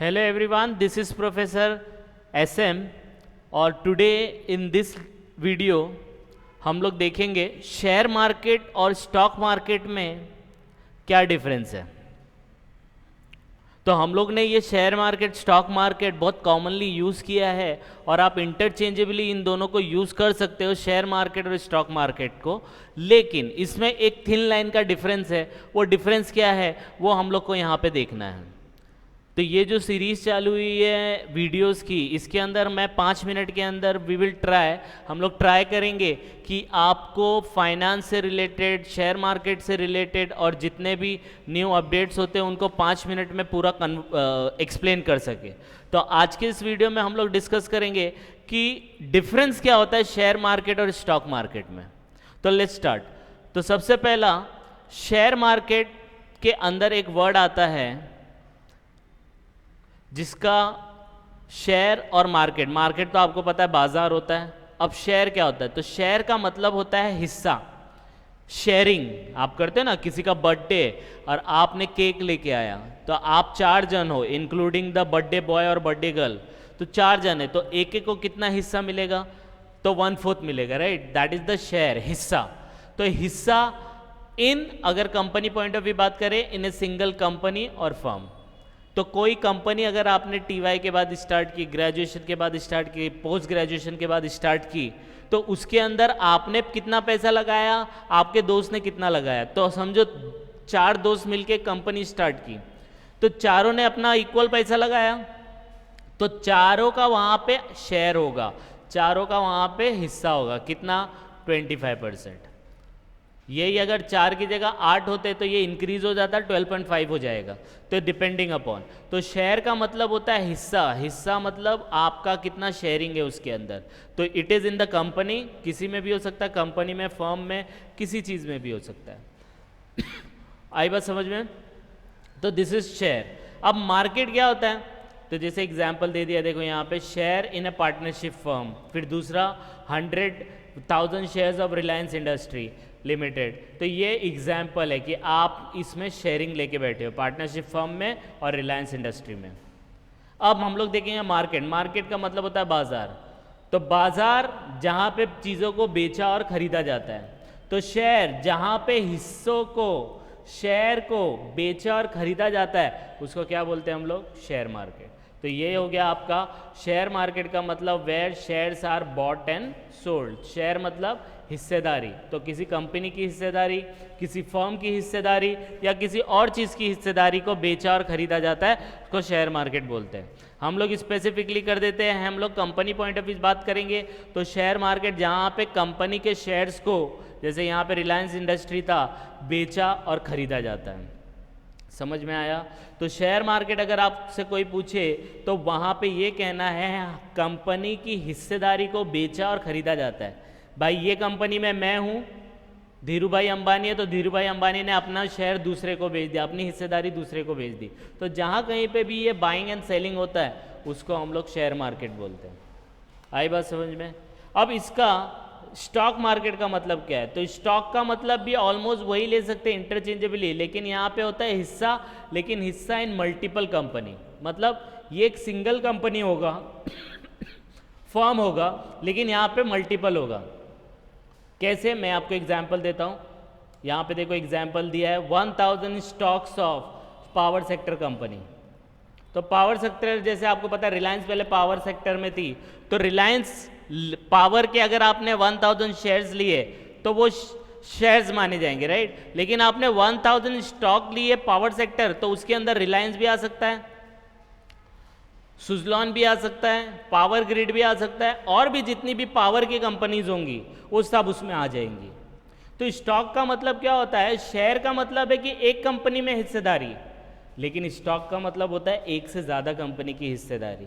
Hello everyone, this is Professor SM और today in this video हम लोग देखेंगे शेयर मार्केट और स्टॉक मार्केट में क्या डिफरेंस है। तो हम लोग ने ये शेयर मार्केट स्टॉक मार्केट बहुत कॉमनली यूज़ किया है और आप इंटरचेंजेबली इन दोनों को यूज़ कर सकते हो, शेयर मार्केट और स्टॉक मार्केट को। लेकिन इसमें एक थिन लाइन का डिफरेंस है, वो डिफरेंस क्या है वो हम लोग को यहाँ पे देखना है। तो ये जो सीरीज़ चालू हुई है वीडियोस की, इसके अंदर मैं 5 मिनट के अंदर हम लोग ट्राई करेंगे कि आपको फाइनेंस से रिलेटेड, शेयर मार्केट से रिलेटेड और जितने भी न्यू अपडेट्स होते हैं उनको 5 मिनट में पूरा एक्सप्लेन कर सके। तो आज के इस वीडियो में हम लोग डिस्कस करेंगे कि डिफरेंस क्या होता है शेयर मार्केट और स्टॉक मार्केट में। तो लेट्स स्टार्ट। तो सबसे पहला, शेयर मार्केट के अंदर एक वर्ड आता है जिसका शेयर और मार्केट तो आपको पता है बाजार होता है। अब शेयर क्या होता है? तो शेयर का मतलब होता है हिस्सा, शेयरिंग। आप करते हैं ना, किसी का बर्थडे और आपने केक लेके आया, तो आप 4 जन हो इंक्लूडिंग द बर्थडे बॉय और बर्थडे गर्ल, तो 4 जन है, तो एक एक को कितना हिस्सा मिलेगा? तो 1/4 मिलेगा, right? That is the share, हिस्सा। तो हिस्सा अगर कंपनी पॉइंट ऑफ व्यू बात करें, इन ए सिंगल कंपनी और फर्म। तो कोई कंपनी अगर आपने टीवाई के बाद स्टार्ट की, ग्रेजुएशन के बाद स्टार्ट की, पोस्ट ग्रेजुएशन के बाद स्टार्ट की, तो उसके अंदर आपने कितना पैसा लगाया, आपके दोस्त ने कितना लगाया, तो समझो 4 दोस्त मिलके कंपनी स्टार्ट की, तो चारों ने अपना इक्वल पैसा लगाया, तो चारों का वहाँ पे शेयर होगा, चारों का वहाँ पे हिस्सा होगा। कितना? 25%। यही अगर 4 की जगह 8 होते तो ये इंक्रीज हो जाता, 12.5 हो जाएगा। तो डिपेंडिंग अपॉन, तो शेयर का मतलब होता है हिस्सा। हिस्सा मतलब आपका कितना शेयरिंग है उसके अंदर। तो it is in the company, किसी में भी हो सकता है, कंपनी में, फर्म में, किसी चीज़ में भी हो सकता है। आई बात समझ में? तो दिस इज शेयर। अब मार्केट क्या होता है? तो जैसे एग्जाम्पल दे दिया, देखो यहाँ पे share in A partnership firm, फिर दूसरा 100,000 shares of Reliance industry limited. तो ये एग्जाम्पल है कि आप इसमें शेयरिंग लेके बैठे हो पार्टनरशिप फर्म में और रिलायंस इंडस्ट्री में। अब हम लोग देखेंगे मार्केट। मार्केट का मतलब होता है बाजार। तो बाजार जहाँ पे चीज़ों को बेचा और खरीदा जाता है। तो शेयर जहाँ पे हिस्सों को, शेयर को बेचा और खरीदा जाता है, उसको क्या बोलते हैं हम लोग? Share market. तो ये हो गया आपका शेयर मार्केट का मतलब, where shares are bought and sold. Share मतलब हिस्सेदारी, तो किसी कंपनी की हिस्सेदारी, किसी फर्म की हिस्सेदारी या किसी और चीज़ की हिस्सेदारी को बेचा और खरीदा जाता है, उसको शेयर मार्केट बोलते हैं। हम लोग स्पेसिफिकली कर देते हैं, हम लोग कंपनी पॉइंट ऑफ व्यू बात करेंगे तो शेयर मार्केट जहाँ पे कंपनी के शेयर्स को, जैसे यहाँ पे रिलायंस इंडस्ट्री था, बेचा और खरीदा जाता है। समझ में आया? तो शेयर मार्केट अगर आपसे कोई पूछे तो वहाँ पे ये कहना है कंपनी की हिस्सेदारी को बेचा और खरीदा जाता है। भाई ये कंपनी में मैं हूँ, धीरू भाई अंबानी है, तो धीरू भाई अंबानी ने अपना शेयर दूसरे को बेच दिया, अपनी हिस्सेदारी दूसरे को बेच दी। तो जहाँ कहीं पे भी ये बाइंग एंड सेलिंग होता है उसको हम लोग शेयर मार्केट बोलते हैं। आई बात समझ में? अब इसका स्टॉक मार्केट का मतलब क्या है? तो स्टॉक का मतलब भी ऑलमोस्ट वही ले सकते हैं, इंटरचेंजेबली, लेकिन यहाँ पे होता है हिस्सा, लेकिन हिस्सा इन मल्टीपल कंपनी। मतलब ये एक सिंगल कंपनी होगा, फर्म होगा, लेकिन यहाँ पे मल्टीपल होगा। कैसे? मैं आपको एग्जाम्पल देता हूँ। यहाँ पे देखो एग्जाम्पल दिया है 1000 stocks of power sector company. तो पावर सेक्टर, जैसे आपको पता है रिलायंस पहले पावर सेक्टर में थी, तो रिलायंस पावर के अगर आपने 1000 शेयर्स लिए तो वो शेयर्स माने जाएंगे, राइट? लेकिन आपने 1000 स्टॉक लिए पावर सेक्टर, तो उसके अंदर रिलायंस भी आ सकता है, सुजलॉन भी आ सकता है, पावर ग्रिड भी आ सकता है, और भी जितनी भी पावर की कंपनीज होंगी वो सब उसमें आ जाएंगी। तो स्टॉक का मतलब क्या होता है? शेयर का मतलब है कि एक कंपनी में हिस्सेदारी, लेकिन स्टॉक का मतलब होता है एक से ज़्यादा कंपनी की हिस्सेदारी।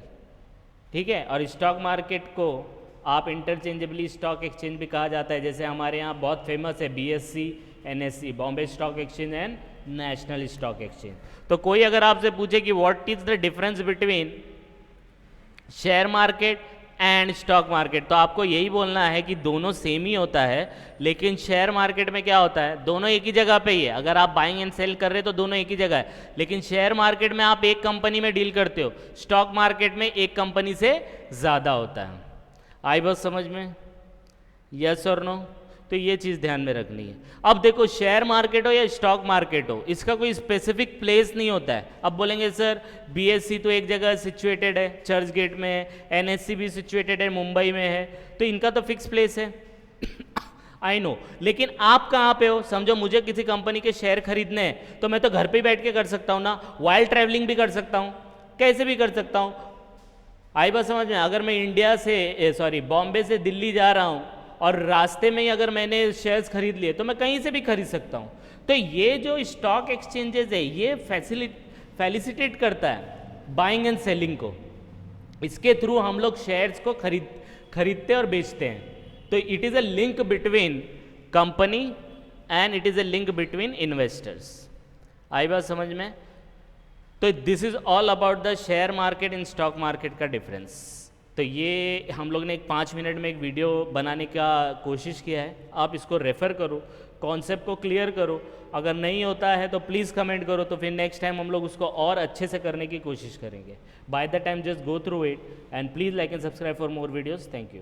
ठीक है? और स्टॉक मार्केट को आप इंटरचेंजेबली स्टॉक एक्सचेंज भी कहा जाता है। जैसे हमारे यहाँ बहुत फेमस है BSE, NSE, Bombay stock exchange and national stock exchange. तो कोई अगर आपसे पूछे कि what is the difference between share market and stock market. तो आपको यही बोलना है कि दोनों सेम ही होता है, लेकिन शेयर मार्केट में क्या होता है, दोनों एक ही जगह पे ही है। अगर आप बाइंग एंड सेल कर रहे हो तो दोनों एक ही जगह है, लेकिन शेयर मार्केट में आप एक कंपनी में डील करते हो, स्टॉक मार्केट में एक कंपनी से ज़्यादा होता है। आई बात समझ में? यस और नो? तो ये चीज़ ध्यान में रखनी है। अब देखो, शेयर मार्केट हो या स्टॉक मार्केट हो, इसका कोई स्पेसिफिक प्लेस नहीं होता है। अब बोलेंगे सर बीएससी तो एक जगह सिचुएटेड है, चर्च गेट में है, एनएससी भी सिचुएटेड है, मुंबई में है, तो इनका तो फिक्स प्लेस है। आई नो, लेकिन आप कहाँ पे हो? समझो मुझे किसी कंपनी के शेयर खरीदने हैं, तो मैं तो घर पे ही बैठ के कर सकता हूँ ना, वाइल ट्रैवलिंग भी कर सकता हूँ, कैसे भी कर सकता हूँ। आई बात समझ में? अगर मैं इंडिया से बॉम्बे से दिल्ली जा रहा हूँ और रास्ते में ही अगर मैंने शेयर्स खरीद लिए तो मैं कहीं से भी खरीद सकता हूँ। तो ये जो स्टॉक एक्सचेंजेस है ये फैसिलिटेट करता है बाइंग एंड सेलिंग को। इसके थ्रू हम लोग शेयर्स को खरीदते और बेचते हैं। तो it is a link between company and it is a link between investors. आई बात समझ में? तो this is all about the share market in stock market का डिफरेंस। तो ये हम लोग ने एक 5 मिनट में एक वीडियो बनाने का कोशिश किया है। आप इसको रेफ़र करो, कॉन्सेप्ट को क्लियर करो। अगर नहीं होता है तो प्लीज़ कमेंट करो, तो फिर नेक्स्ट टाइम हम लोग उसको और अच्छे से करने की कोशिश करेंगे। By the time just go through it and please like and subscribe for more videos. Thank you.